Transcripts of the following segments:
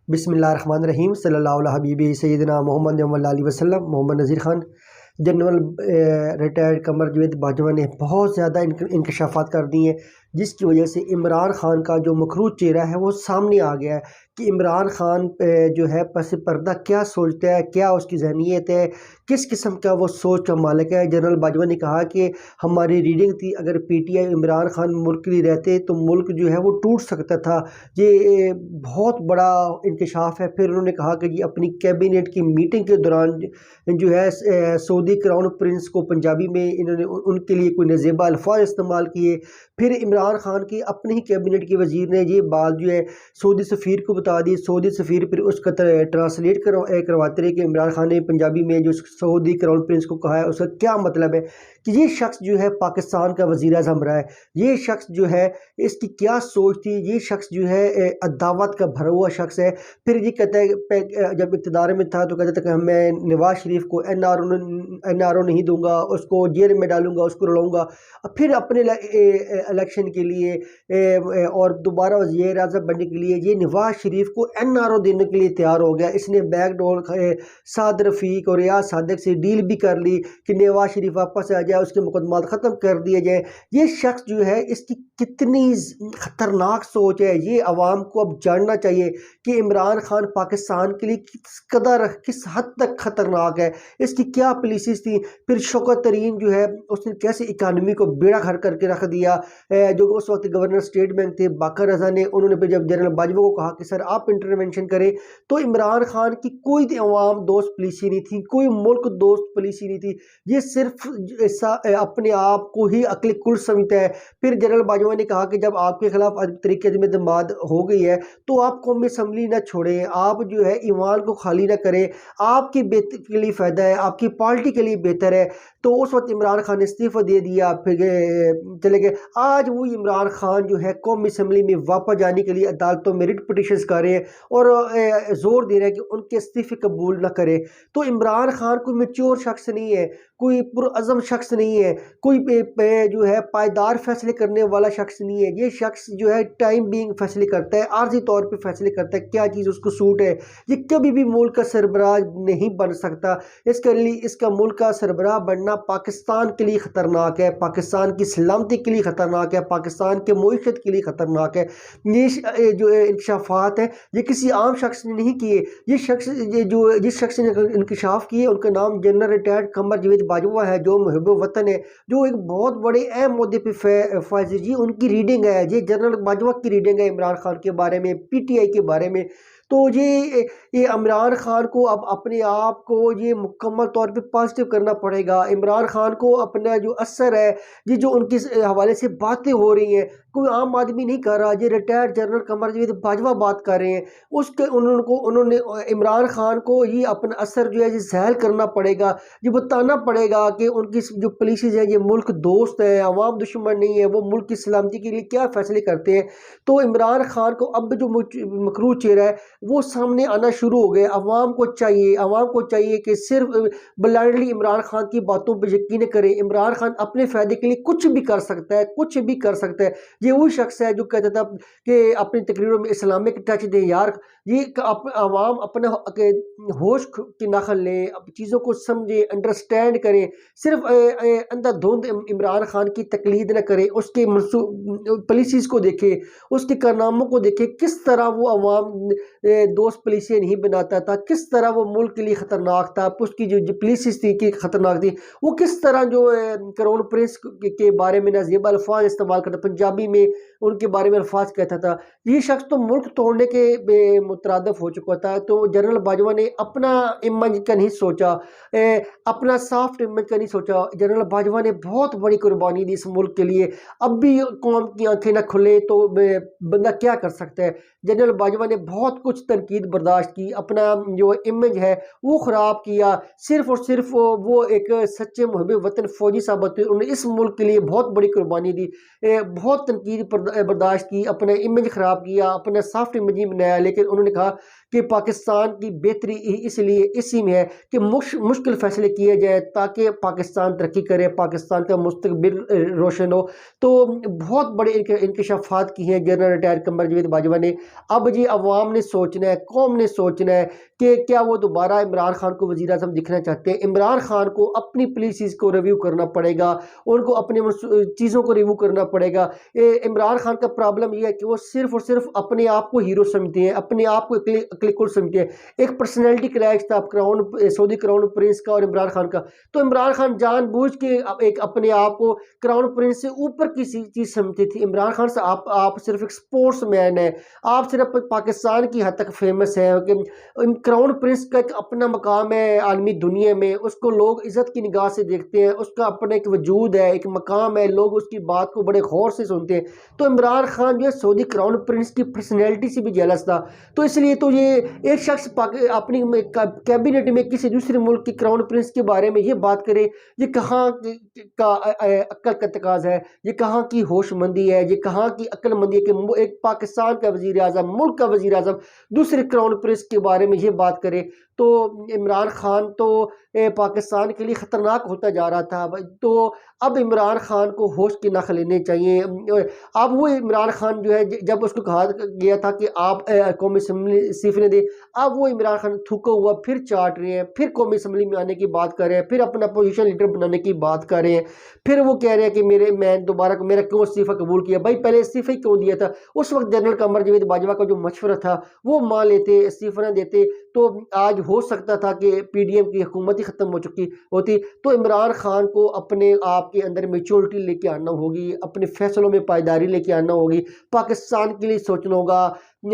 بسم اللہ الرحمن الرحیم صلی اللہ علیہ حبیبی سیدنا محمد علیہ وسلم۔ محمد نذیر خان جنرل ریٹائرڈ قمر جاوید باجوہ نے بہت زیادہ انکشافات کر دی ہیں، جس کی وجہ سے عمران خان کا جو مکروہ چہرہ ہے وہ سامنے آ گیا ہے کہ عمران خان جو ہے پس پردہ کیا سوچتا ہے، کیا اس کی ذہنیت ہے، کس قسم کا وہ سوچ کا مالک ہے۔ جنرل باجوہ نے کہا کہ ہماری ریڈنگ تھی اگر پی ٹی آئی عمران خان ملک کے لیے رہتے تو ملک جو ہے وہ ٹوٹ سکتا تھا۔ یہ بہت بڑا انکشاف ہے۔ پھر انہوں نے کہا کہ یہ اپنی کیبنٹ کی میٹنگ کے دوران جو ہے سعودی کراؤن پرنس کو پنجابی میں انہوں نے ان کے لیے کوئی نازیبہ الفاظ استعمال کیے۔ پھر عمران خان کی اپنے ہی کیبنٹ کے وزیر نے یہ بات جو ہے سعودی سفیر کو بتا دی۔ سعودی سفیر پھر اس کا ٹرانسلیٹ کرواتے رہے کہ عمران خان نے پنجابی میں جو سعودی کراؤن پرنس کو کہا ہے اس کا کیا مطلب ہے، کہ یہ شخص جو ہے پاکستان کا وزیر اعظم رہا ہے، یہ شخص جو ہے اس کی کیا سوچ تھی، یہ شخص جو ہے عداوت کا بھرا ہوا شخص ہے۔ پھر یہ کہتا ہے جب اقتدار میں تھا تو کہتا تھا کہ میں نواز شریف کو این آر او نہیں دوں گا، اس کو جیل میں ڈالوں گا، اس کو رلاؤں گا۔ پھر اپنے الیکشن کے لیے اور دوبارہ وزیر اعظم بننے کے لیے یہ نواز شریف کو این آر او دینے کے لیے تیار ہو گیا۔ اس نے بیک ڈور سعد رفیق اور ریاض صادق سے ڈیل بھی کر لی کہ نواز شریف واپس آ جائے، اس کے مقدمات ختم کر دیے جائیں۔ یہ شخص جو ہے اس کی کتنی خطرناک سوچ ہے، یہ عوام کو اب جاننا چاہیے کہ عمران خان پاکستان کے لیے کس حد تک خطرناک ہے، اس کی کیا پالیسیز تھی۔ پھر شوکت ترین جو ہے اس نے کیسے اکانومی کو بیڑا گھر کر کے رکھ دیا۔ جو اس وقت گورنر اسٹیٹ بینک تھے باقر رضا نے، انہوں نے پھر جب جنرل باجوہ کو کہا کہ سر آپ انٹرونشن کریں، تو عمران خان کی کوئی عوام دوست پالیسی نہیں تھی، کوئی ملک دوست پالیسی نہیں تھی، یہ صرف اپنے آپ کو ہی عقل کل سمجھتا ہے۔ پھر جنرل باجوہ نے کہا کہ جب آپ کے خلاف طریقے عدم اعتماد ہو گئی ہے تو آپ قومی اسمبلی نہ چھوڑیں، آپ جو ہے ایوان کو خالی نہ کریں، آپ کی بہتری کے لیے فائدہ ہے، آپ کی پارٹی کے لیے بہتر ہے۔ تو اس وقت عمران خان نے استعفیٰ دے دیا، پھر چلے گئے۔ آج وہ عمران خان جو ہے قومی اسمبلی میں واپس جانے کے لیے عدالتوں میں ریٹ پٹیشنز کر رہے ہیں اور زور دے رہے ہیں کہ ان کے استعفے قبول نہ کرے۔ تو عمران خان کوئی میچور شخص نہیں ہے، کوئی پرعزم شخص نہیں ہے، کوئی جو ہے پائیدار فیصلے کرنے والا شخص نہیں ہے۔ یہ شخص جو ہے ٹائم بینگ فیصلے کرتا ہے، عارضی طور پہ فیصلے کرتا ہے، کیا چیز اس کو سوٹ ہے۔ یہ کبھی بھی ملک کا سربراہ نہیں بن سکتا۔ اس کا ملک کا سربراہ بننا پاکستان کے لیے خطرناک ہے، پاکستان کی سلامتی کے لیے خطرناک ہے، پاکستان کے معیشت کے لیے خطرناک ہے۔ یہ جو انکشافات ہیں یہ کسی عام شخص نے نہیں کیے، جس شخص نے انکشاف کیے ان کا نام جنرل ریٹائرڈ قمر جاوید باجوہ ہے، جو محب وطن ہے، جو ایک بہت بڑے اہم عہدے پہ فائز ہے۔ جی ان کی ریڈنگ ہے، یہ جنرل باجوہ کی ریڈنگ ہے عمران خان کے بارے میں، پی ٹی آئی کے بارے میں۔ تو یہ عمران خان کو اب اپنے آپ کو یہ مکمل طور پہ پازیٹیو کرنا پڑے گا۔ عمران خان کو اپنا جو اثر ہے، یہ جو ان کے حوالے سے باتیں ہو رہی ہیں، کوئی عام آدمی نہیں کر رہا، یہ ریٹائرڈ جنرل قمر جاوید باجوہ بات کر رہے ہیں، انہوں نے عمران خان کو یہ اپنا اثر جو ہے یہ ظاہر کرنا پڑے گا، یہ بتانا پڑے گا کہ ان کی جو پالیسیز ہیں یہ ملک دوست ہیں، عوام دشمن نہیں ہے، وہ ملک کی سلامتی کے لیے کیا فیصلے کرتے ہیں۔ تو عمران خان کو اب جو مکروہ چہرہ ہے وہ سامنے آنا شروع ہو گئے۔ عوام کو چاہیے کہ صرف بلائنڈلی عمران خان کی باتوں پہ یقین کریں۔ عمران خان اپنے فائدے کے لیے کچھ بھی کر سکتا ہے، یہ وہی شخص ہے جو کہتا تھا کہ اپنی تقریروں میں اسلامک ٹچ دیں یار۔ یہ عوام اپنا ہوش کی ناخن لیں، چیزوں کو سمجھیں، انڈرسٹینڈ کریں، صرف اندھا دھند عمران خان کی تقلید نہ کریں، اس کے پالیسیز کو دیکھیں، اس کے کارناموں کو دیکھیں، کس طرح وہ عوام دوست پالیسیاں نہیں بناتا تھا، کس طرح وہ ملک کے لیے خطرناک تھا، اس کی جو پالیسیز تھی کہ خطرناک تھی، وہ کس طرح جو کراؤن پرنس کے بارے میں نازیبہ الفاظ استعمال کرتا، پنجابی میں ان کے بارے میں الفاظ کہتا تھا۔ یہ شخص تو ملک توڑنے کے مترادف ہو چکا تھا۔ تو جنرل باجوہ نے اپنا امیج کا نہیں سوچا، اپنا سافٹ امیج کا نہیں سوچا۔ جنرل باجوہ نے بہت بڑی قربانی دی اس ملک کے لیے۔ اب بھی قوم کی آنکھیں نہ کھلیں تو بندہ کیا کر سکتا ہے۔ جنرل باجوہ نے بہت کچھ تنقید برداشت کی، اپنا جو امیج ہے وہ خراب کیا، صرف اور صرف وہ ایک سچے محب وطن فوجی ثابت ہوئے۔ انہوں نے اس ملک کے لیے بہت بڑی قربانی دی، بہت تنقید برداشت کی، اپنا امیج خراب کیا، اپنا سافٹ امیج ہی بنایا، لیکن انہوں نے کہا کہ پاکستان کی بہتری اس لیے اسی میں ہے کہ مشکل فیصلے کیے جائے تاکہ پاکستان ترقی کرے، پاکستان کا مستقبل روشن ہو۔ تو بہت بڑے انکشافات کی ہیں جنرل ریٹائر قمر جاوید باجوہ نے۔ اب جی عوام نے سوچنا ہے، قوم نے سوچنا ہے کہ کیا وہ دوبارہ عمران خان کو وزیر اعظم دکھنا چاہتے ہیں۔ عمران خان کو اپنی پالیسیز کو ریویو کرنا پڑے گا، ان کو اپنی چیزوں کو ریویو کرنا پڑے گا۔ عمران خان کا پرابلم یہ ہے کہ وہ صرف اور صرف اپنے آپ کو ہیرو سمجھتے ہیں، اپنے آپ کو اقلی کل سمجھتے ہیں۔ ایک پرسنالٹی کریش تھا سعودی کراؤن پرنس کا اور عمران خان کا، تو عمران خان جان بوجھ کے ایک اپنے آپ کو کراؤن پرنس سے اوپر کسی چیز سمجھتے تھے۔ عمران خان سے آپ صرف ایک سپورٹس مین ہے، آپ صرف پاکستان کی حد تک فیمس ہے کہ کراؤن پرنس کا ایک اپنا مقام ہے عالمی دنیا میں، اس کو لوگ عزت کی نگاہ سے دیکھتے ہیں، اس کا اپنا ایک وجود ہے، ایک مقام ہے، لوگ اس کی بات کو بڑے غور سے سنتے ہیں۔ تو عمران خان جو ہے سعودی کراؤن پرنس کی پرسنالٹی سے بھی جیلس تھا، تو اس لیے تو یہ ایک شخص اپنی کیبنٹ میں کسی دوسرے ملک کے کراؤن پرنس کے بارے میں یہ بات کرے، یہ کہاں کا عقل کا تقاضا ہے، یہ کہاں کی ہوش مندی ہے، یہ کہاں کی عقل مندی ہے کہ ایک پاکستان کا وزیر اعظم، ملک کا وزیر اعظم دوسرے کراؤن پرنس کے بارے میں یہ بات کرے۔ تو عمران خان تو پاکستان کے لیے خطرناک ہوتا جا رہا تھا۔ تو اب عمران خان کو ہوش کی ناخ لینے چاہیے۔ اب وہ عمران خان جو ہے جب اس کو کہا گیا تھا کہ آپ قومی اسمبلی استعفے دے، اب وہ عمران خان تھوکا ہوا پھر چاٹ رہے ہیں، پھر قومی اسمبلی میں آنے کی بات کر رہے ہیں، پھر اپنا اپوزیشن لیڈر بنانے کی بات کر رہے ہیں، پھر وہ کہہ رہے ہیں کہ میں دوبارہ میرا کیوں استعفیٰ قبول کیا۔ بھائی پہلے استعفیٰ کیوں دیا تھا؟ اس وقت جنرل قمر جاوید باجوہ کا جو مشورہ تھا وہ مان لیتے، استعفیٰ نہ دیتے، تو آج ہو سکتا تھا کہ پی ڈی ایم کی حکومت ہی ختم ہو چکی ہوتی۔ تو عمران خان کو اپنے آپ کے اندر میچورٹی لے کے آنا ہوگی، اپنے فیصلوں میں پائیداری لے کے آنا ہوگی، پاکستان کے لیے سوچنا ہوگا،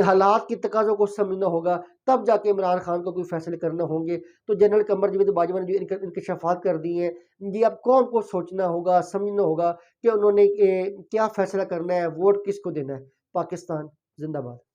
حالات کی تقاضوں کو سمجھنا ہوگا، تب جا کے عمران خان کو کوئی فیصلے کرنا ہوں گے۔ تو جنرل قمر جاوید باجوہ نے جو انکشافات کر دی ہیں، یہ اب قوم کو سوچنا ہوگا، سمجھنا ہوگا کہ انہوں نے کیا فیصلہ کرنا ہے، ووٹ کس کو دینا ہے۔ پاکستان زندہ باد۔